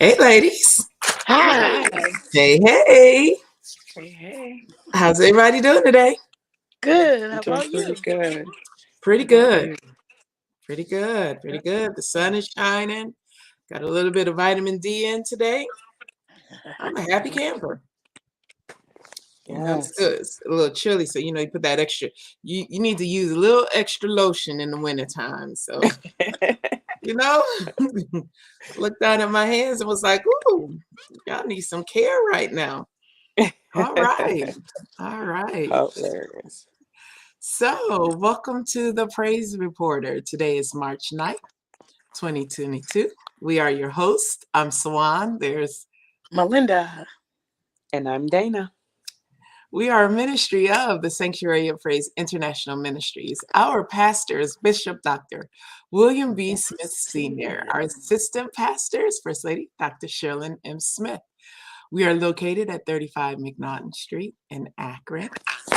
Hey, ladies. Hi. Hey, hey. Hey, hey. How's everybody doing today? Good. I'm How doing about you? pretty good. Pretty How about good. you? Pretty good. Pretty good. The sun is shining. Got a little bit of vitamin D in today. I'm a happy camper. It's Yes. good. It's a little chilly, so you put that extra. You need to use a little extra lotion in the wintertime. So you know, looked down at my hands and was like, "Ooh, y'all need some care right now." All right, all right. Hilarious. So, welcome to the Praise Reporter. Today is March 9th, 2022. We are your hosts. I'm Swan. There's Melinda. And I'm Dana. We are a ministry of the Sanctuary of Praise International Ministries. Our pastor is Bishop Dr. William B. Smith Sr. Our assistant pastor is First Lady Dr. Sherlyn M. Smith. We are located at 35 McNaughton Street in Akron.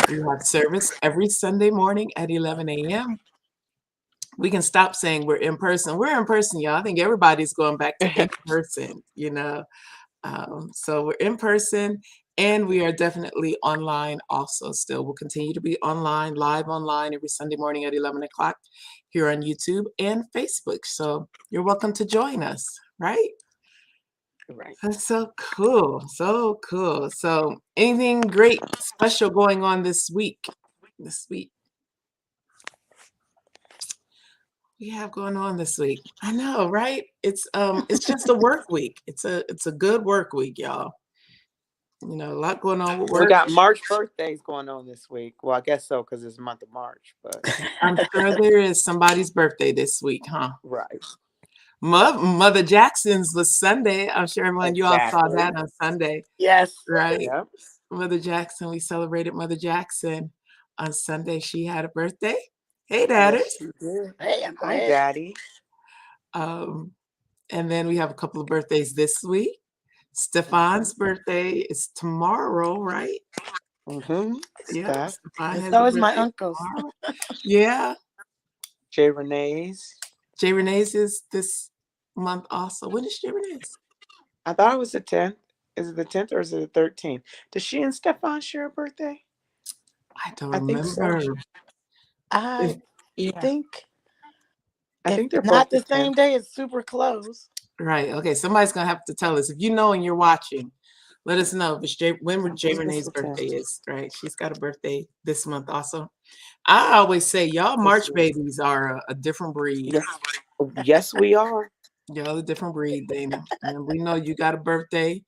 We have service every Sunday morning at 11 a.m. We can stop saying we're in person. We're in person, y'all. I think everybody's going back to in person, So we're in person and we are definitely online also still. We'll continue to be online, live online every Sunday morning at 11 o'clock here on YouTube and Facebook. So you're welcome to join us, right? Right. That's so cool. So cool. So anything great, special going on this week? We have going on this week? I know, right? It's just a work week. It's a good work week, y'all. A lot going on with work. We got March birthdays going on this week. Well, I guess so because it's the month of March. But I'm sure there is somebody's birthday this week, huh? right. Mother Jackson's was Sunday. I'm sure everyone you all saw that on Sunday. Yes. Right. Yep. Mother Jackson. We celebrated Mother Jackson on Sunday. She had a birthday. Hey, daughters. Hey, Hi, Daddy. And then we have a couple of birthdays this week. Stefan's birthday is tomorrow, right? Mm-hmm. Yeah. Stefan has so a is my birthday uncle's. tomorrow. Yeah. Jay Renee's. Jay Renee's is this month also. When is Jay Renee's? I thought it was the 10th. Is it the 10th or is it the 13th? Does she and Stefan share a birthday? I don't I think remember. so. I think they're not both the same 10th. day. It's super close. Right. Okay. Somebody's gonna have to tell us. If you know and you're watching, let us know if it's when Jay Renee's birthday is. Right. She's got a birthday this month also. I always say y'all March babies are a different breed. Yes, we are. Y'all a different breed, Dana. And we know you got a birthday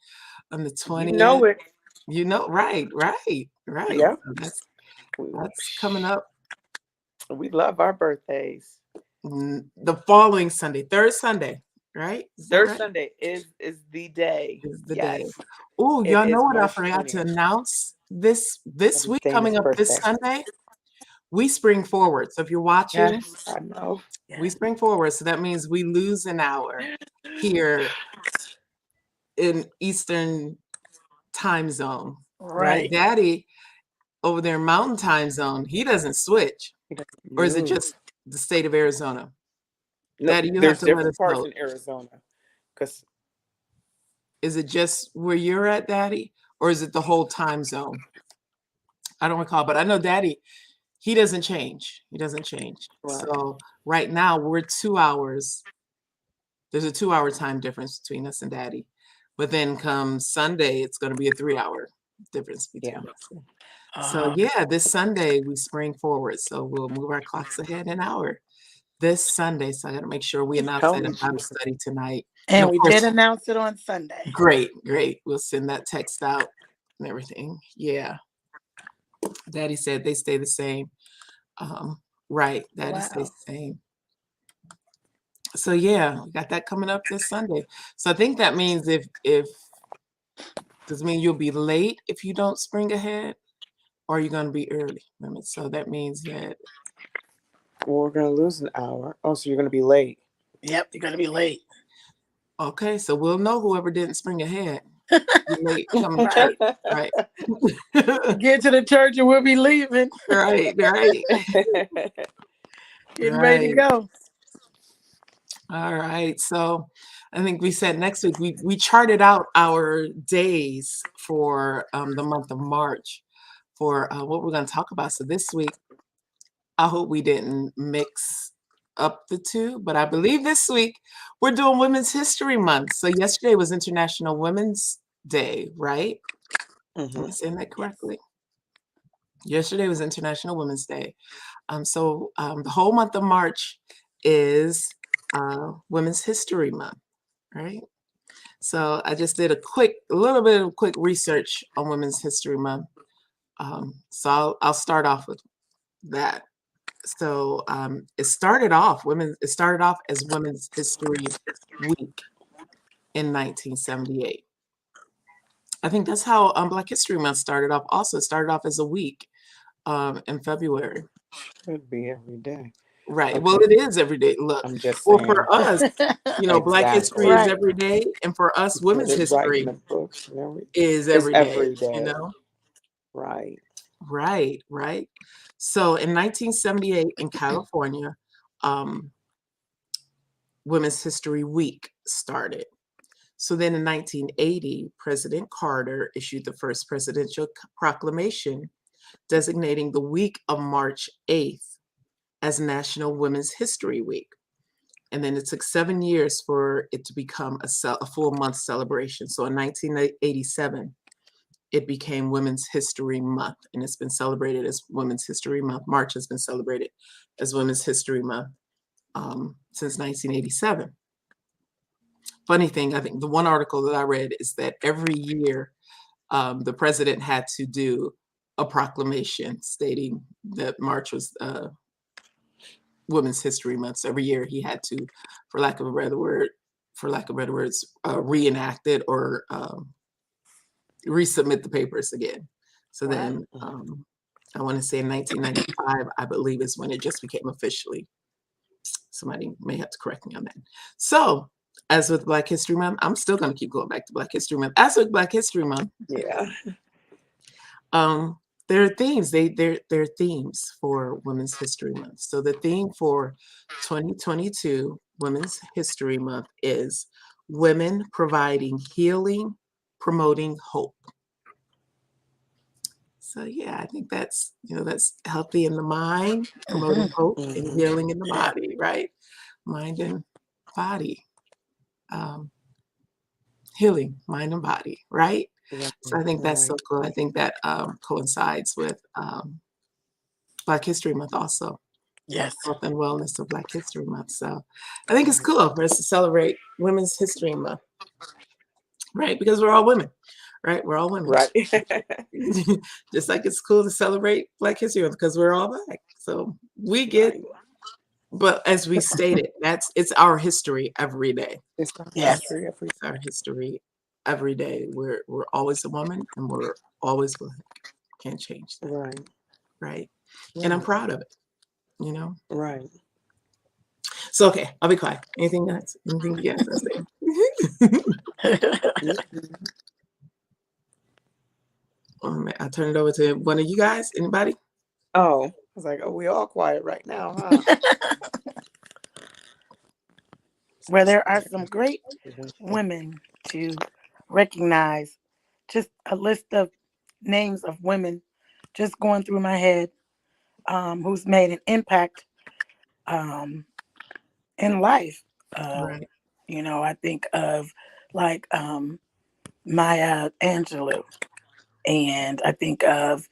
on the 20th. You know it. Right. Yep. So that's coming up. We love our birthdays. The following Sunday, third Sunday, right? Third Sunday is the day. Is the day. Oh, y'all know what I forgot to announce this week coming up this Sunday? We spring forward. So if you're watching, I know. we spring forward. So that means we lose an hour here in Eastern time zone. Right? Daddy over there, Mountain time zone, he doesn't switch. Or is it just the state of Arizona? No, Daddy, you there's have to let different us parts know. in Arizona. Because is it just where you're at, Daddy? Or is it the whole time zone? I don't recall, but I know Daddy, he doesn't change. Right. So right now we're 2 hours. There's a 2-hour time difference between us and Daddy. But then come Sunday, it's going to be a 3-hour difference between us. So yeah, this Sunday we spring forward. So we'll move our clocks ahead an hour this Sunday. So I got to make sure we announce that in Bible study tonight. And we did announce it on Sunday. Great. We'll send that text out and everything. Yeah. Daddy said they stay the same. Right. Daddy stays the same. So yeah, we got that coming up this Sunday. So I think that means if does it mean you'll be late if you don't spring ahead, or you're going to be early? So that means that we're going to lose an hour. Oh, so you're going to be late. Yep, you're going to be late. Okay, so we'll know whoever didn't spring ahead. Late coming church, right? Get to the church and we'll be leaving. Right. Getting ready to go. All right. So I think we said next week we charted out our days for the month of March for what we're going to talk about. So this week, I hope we didn't mix up the two, but I believe this week we're doing Women's History Month. So yesterday was International Women's Day, right? Am I saying that correctly? Yesterday was International Women's Day. So the whole month of March is Women's History Month, right? So I just did a little bit of quick research on Women's History Month. So I'll start off with that. So it started off as Women's History Week in 1978. I think that's how Black History Month started off. Also, it started off as a week in February. Should be every day. Right. Okay. Well, it is every day. Look, I'm just well, saying. for us, Black history is Right. every day, and for us, women's Put it right in history the books and everything. is It's every day. every day. Right. Right. So in 1978 in California, Women's History Week started. So then in 1980, President Carter issued the first presidential proclamation designating the week of March 8th as National Women's History Week. And then it took 7 years for it to become a full month celebration. So in 1987, it became Women's History Month, and it's been celebrated as Women's History Month. March has been celebrated as Women's History Month since 1987. Funny thing, I think the one article that I read is that every year the president had to do a proclamation stating that March was Women's History Month. So every year he had to, for lack of a better words, reenact it or resubmit the papers again. So then I want to say in 1995, I believe is when it just became officially. Somebody may have to correct me on that. So as with Black History Month, I'm still going to keep going back to Black History Month. As with Black History Month, there are themes. There are themes for Women's History Month. So the theme for 2022 Women's History Month is women providing healing, promoting hope. So yeah, I think that's healthy in the mind, promoting hope, and healing in the body, right? Mind and body. Healing, mind and body, right? So I think that's so cool. I think that coincides with Black History Month also. Yes. Health and wellness of Black History Month. So I think it's cool for us to celebrate Women's History Month, right? Because we're all women, right? We're all women. Right. Just like it's cool to celebrate Black History Month because we're all Black. So we get, but as we stated, it's our history every day. It's our Yes. history every It's our history every day. We're always a woman and we're always Black. Can't change that. Right. And I'm proud of it, Right. So okay, I'll be quiet. Anything else? Anything you guys are saying? I'll turn it over to one of you guys. Anybody? Oh, I was like, we all quiet right now, huh? Where there are some great women to recognize. Just a list of names of women just going through my head who's made an impact in life. Right. I think of like Maya Angelou, and I think of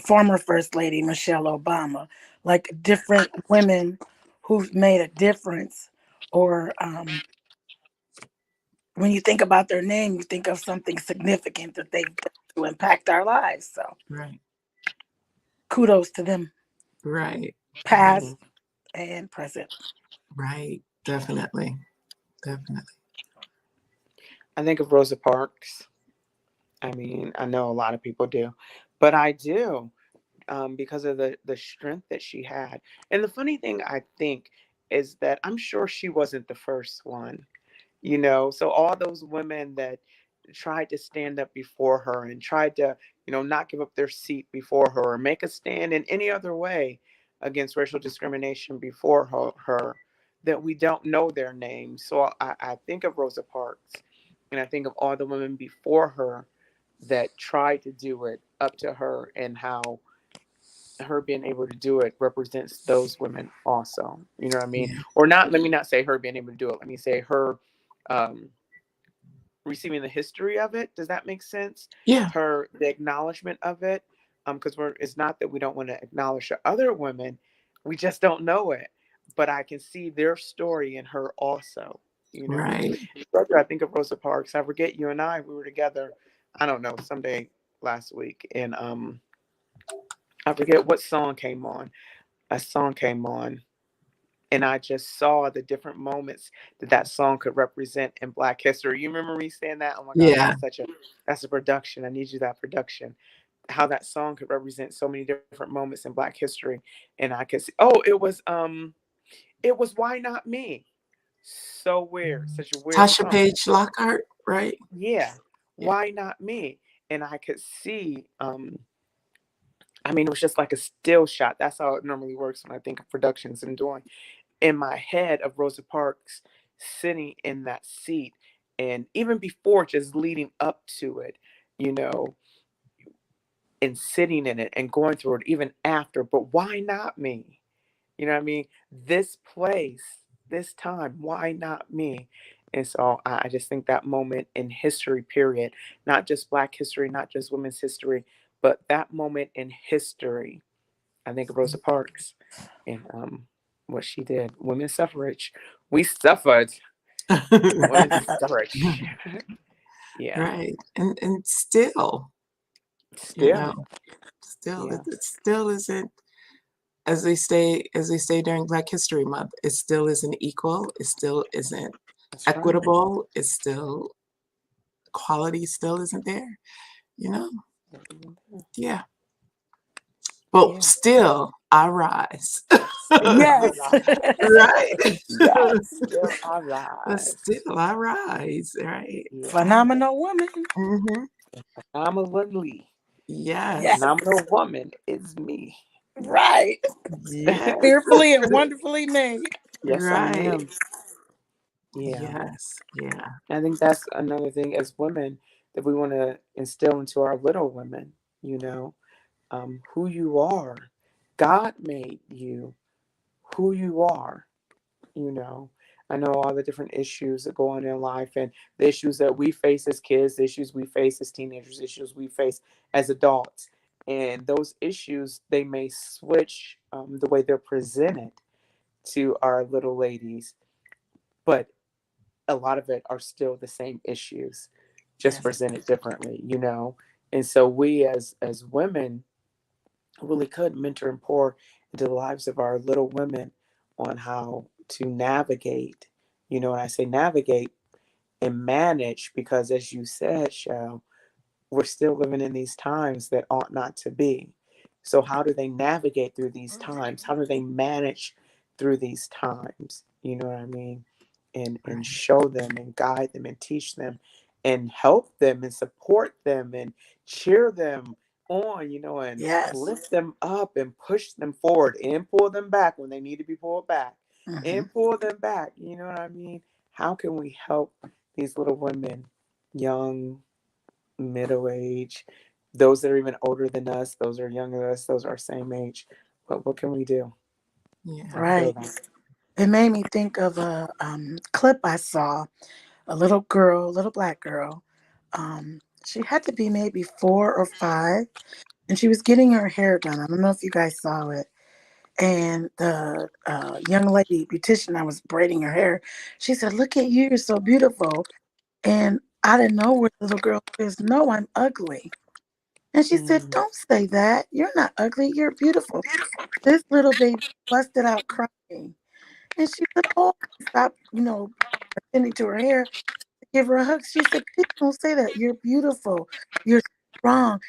former First Lady Michelle Obama, like different women who've made a difference. Or when you think about their name, you think of something significant that they've done to impact our lives. So kudos to them. Right. Past and present. Right. Definitely. I think of Rosa Parks. I mean, I know a lot of people do, but I do because of the strength that she had. And the funny thing I think is that I'm sure she wasn't the first one, so all those women that tried to stand up before her and tried to, not give up their seat before her or make a stand in any other way against racial discrimination before her, that we don't know their names. So I think of Rosa Parks, and I think of all the women before her that tried to do it up to her, and how her being able to do it represents those women also. You know what I mean? Yeah. Or not, let me not say her being able to do it. Let me say her um, receiving the history of it. Does that make sense? Yeah. Her, the acknowledgement of it. Because it's not that we don't want to acknowledge the other women, we just don't know it. But I can see their story in her also. You know what I mean? Right. Brother, I think of Rosa Parks. I forget, you and I, we were together, I don't know, someday last week. And I forget what song came on. A song came on, and I just saw the different moments that that song could represent in Black history. You remember me saying that? Oh my God, Yeah. that's a production. I need you that production. How that song could represent so many different moments in Black history, and I could see. Oh, it was Why Not Me? So weird, such a weird Tasha song. Page Lockhart, right? Yeah, Yeah. Why Not Me? And I could see. I mean, it was just like a still shot. That's how it normally works when I think of productions and doing in my head of Rosa Parks sitting in that seat. And even before, just leading up to it, you know, and sitting in it and going through it, even after. But why not me? You know what I mean? This place, this time, why not me? And so I just think that moment in history, period, not just Black history, not just women's history, but that moment in history, I think of Rosa Parks and what she did. Women's suffrage. We suffered. Women's suffrage. Yeah. Right. And still, you know, Still. still Yeah. it still isn't, as they say during Black History Month, it still isn't equal, it still isn't That's right. equitable, it's still quality still isn't there, you know? Yeah. But Yeah. still I rise. Still I Yes. rise. Right? Yes. Still I But rise. still I rise, right? Yeah. Phenomenal woman. Mhm. Phenomenally. Yes. Yes. Phenomenal woman is me. Right. Yes. Fearfully and wonderfully made. Yes, I Right. am. Yeah. Yes. Yeah. I think that's another thing as women that we want to instill into our little women, you know, who you are. God made you who you are, you know. I know all the different issues that go on in life and the issues that we face as kids, the issues we face as teenagers, issues we face as adults. And those issues, they may switch the way they're presented to our little ladies, but a lot of it are still the same issues, just Yes. presented differently, you know. And so we as women really could mentor and pour into the lives of our little women on how to navigate. You know, when I say navigate and manage, because as you said, Shell, we're still living in these times that ought not to be. So, how do they navigate through these times? How do they manage through these times? You know what I mean? And Right. show them and guide them and teach them and help them and support them and cheer them on, you know, and Yes. lift them up and push them forward and pull them back when they need to be pulled back Hmm. and pull them back. You know what I mean? How can we help these little women, young, middle age, those that are even older than us, those are younger than us, those are our same age. But what can we do? Yeah. I feel Right. that. It made me think of a clip I saw. A little girl, little black girl. She had to be maybe 4 or 5, and she was getting her hair done. I don't know if you guys saw it. And the young lady beautician that was braiding her hair, she said, "Look at you, you're so beautiful." And out of nowhere, the little girl says, "No, I'm ugly." And she said, Mm, "Don't say that. You're not ugly. You're beautiful." This little baby busted out crying. And she said, "Oh," stop, attending to her hair to give her a hug. She said, "Please don't say that. You're beautiful. You're strong."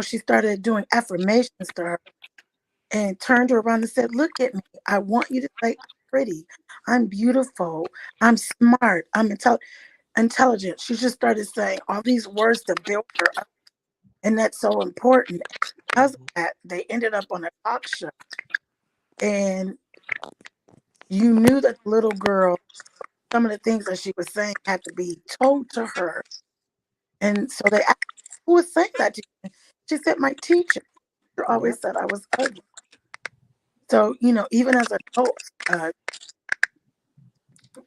She started doing affirmations to her and turned her around and said, "Look at me. I want you to say I'm pretty. I'm beautiful. I'm smart. I'm intelligent." She just started saying all these words to build her up. And that's so important. Because of mhm, that, they ended up on a talk show. And You knew that the little girl, some of the things that she was saying had to be told to her. And so they asked, who was saying that to you? She said, my teacher. She always Yep. said I was ugly. So, even as adults,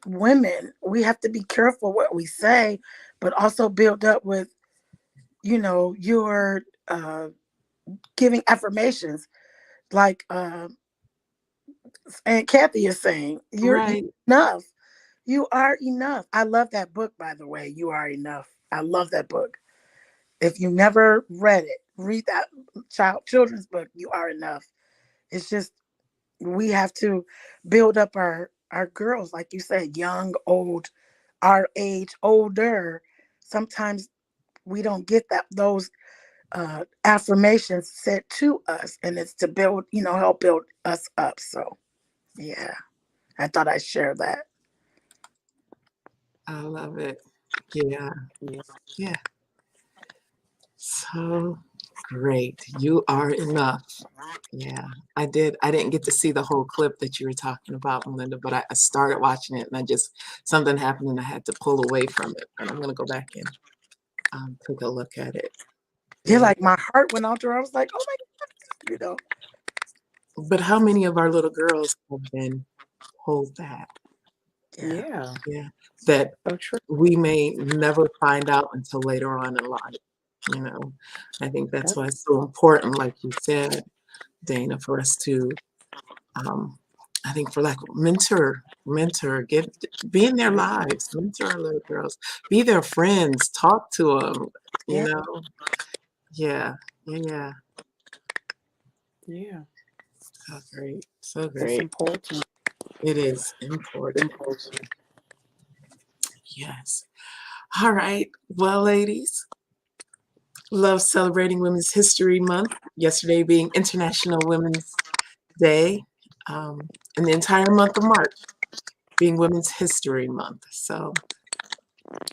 women, we have to be careful what we say, but also build up with, your giving affirmations. Like Aunt Kathy is saying, you're Right. enough. You are enough. I love that book, by the way. You Are Enough. I love that book. If you never read it, read that children's book. You Are Enough. It's just we have to build up our girls, like you said, young, old, our age, older. Sometimes we don't get those affirmations said to us, and it's to build, help build us up. So yeah, I thought I'd share that. I love it. Yeah. Yeah. Yeah. So great. You are enough. Yeah. I didn't get to see the whole clip that you were talking about, Melinda, but I started watching it and something happened and I had to pull away from it. But I'm going to go back and take a look at it. Yeah, Yeah. like my heart went out to her. I was like, oh my, But how many of our little girls have been told that? yeah, Yeah. Yeah. That So true. we may never find out until later on in life. You know, I think that's Yep. why it's so important, like you said, Dana, for us to, um, I think for like be in their lives, mentor our little girls, be their friends, talk to them, you yeah. know? Yeah, yeah, yeah. Yeah. So great, so It's great. important. It is important. Important. Yes. All right. Well, ladies, love celebrating Women's History Month. Yesterday being International Women's Day, and the entire month of March being Women's History Month. So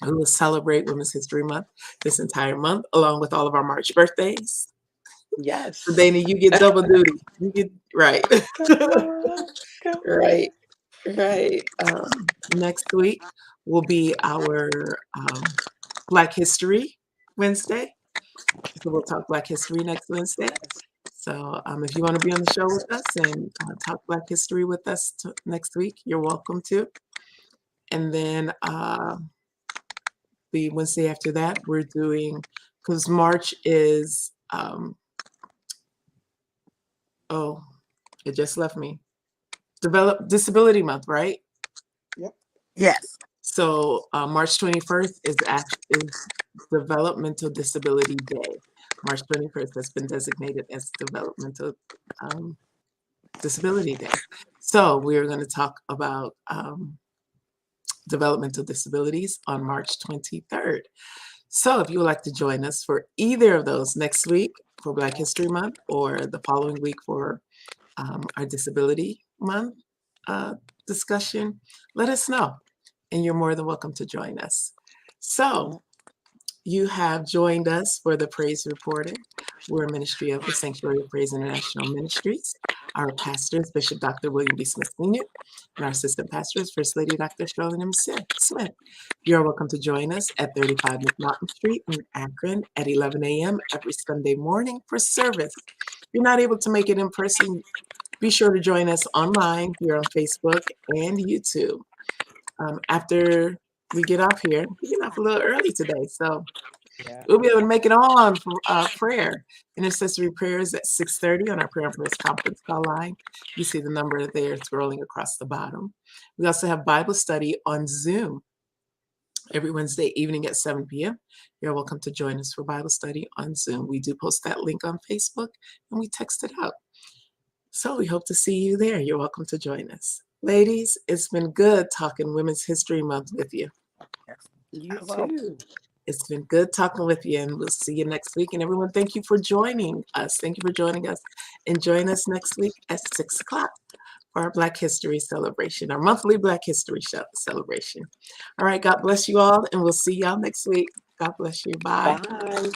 we will celebrate Women's History Month this entire month, along with all of our March birthdays. So Yes. Dana, you get double duty. You get right, Come on. Come right, on. right. Next week will be our Black History Wednesday. So we'll talk Black history next Wednesday. So if you want to be on the show with us and talk Black history with us next week, you're welcome to. And then the Wednesday after that, we're doing, because March is, oh, it just left me. Disability Month, right? Yep. Yes. So March 21st is Developmental Disability Day. March 21st has been designated as Developmental Disability Day. So we are going to talk about developmental disabilities on March 23rd. So if you would like to join us for either of those next week for Black History Month or the following week for our Disability Month discussion, let us know. And you're more than welcome to join us. So Yeah. you have joined us for the Praise Reporter. We're a ministry of the Sanctuary of Praise International Ministries. Our pastor is Bishop Dr. William B. Smith Sr., and our assistant pastor is First Lady Dr. Shirley M. Smith. You're welcome to join us at 35 McNaughton Street in Akron at 11 a.m. every Sunday morning for service. If you're not able to make it in person, be sure to join us online here on Facebook and YouTube. After we get off here, we get off a little early today, so Yeah. we'll be able to make it on for prayer. Intercessory prayers at 6:30 on our prayer and prayers conference call line. You see the number there scrolling across the bottom. We also have Bible study on Zoom every Wednesday evening at 7 p.m. You're welcome to join us for Bible study on Zoom. We do post that link on Facebook and we text it out. So we hope to see you there. You're welcome to join us. Ladies, it's been good talking Women's History Month with you. Yes. You Well, too. It's been good talking with you, and we'll see you next week. And everyone, thank you for joining us. Thank you for joining us. And join us next week at 6 o'clock for our Black History celebration, our monthly Black History celebration. All right, God bless you all, and we'll see y'all next week. God bless you. Bye. Bye.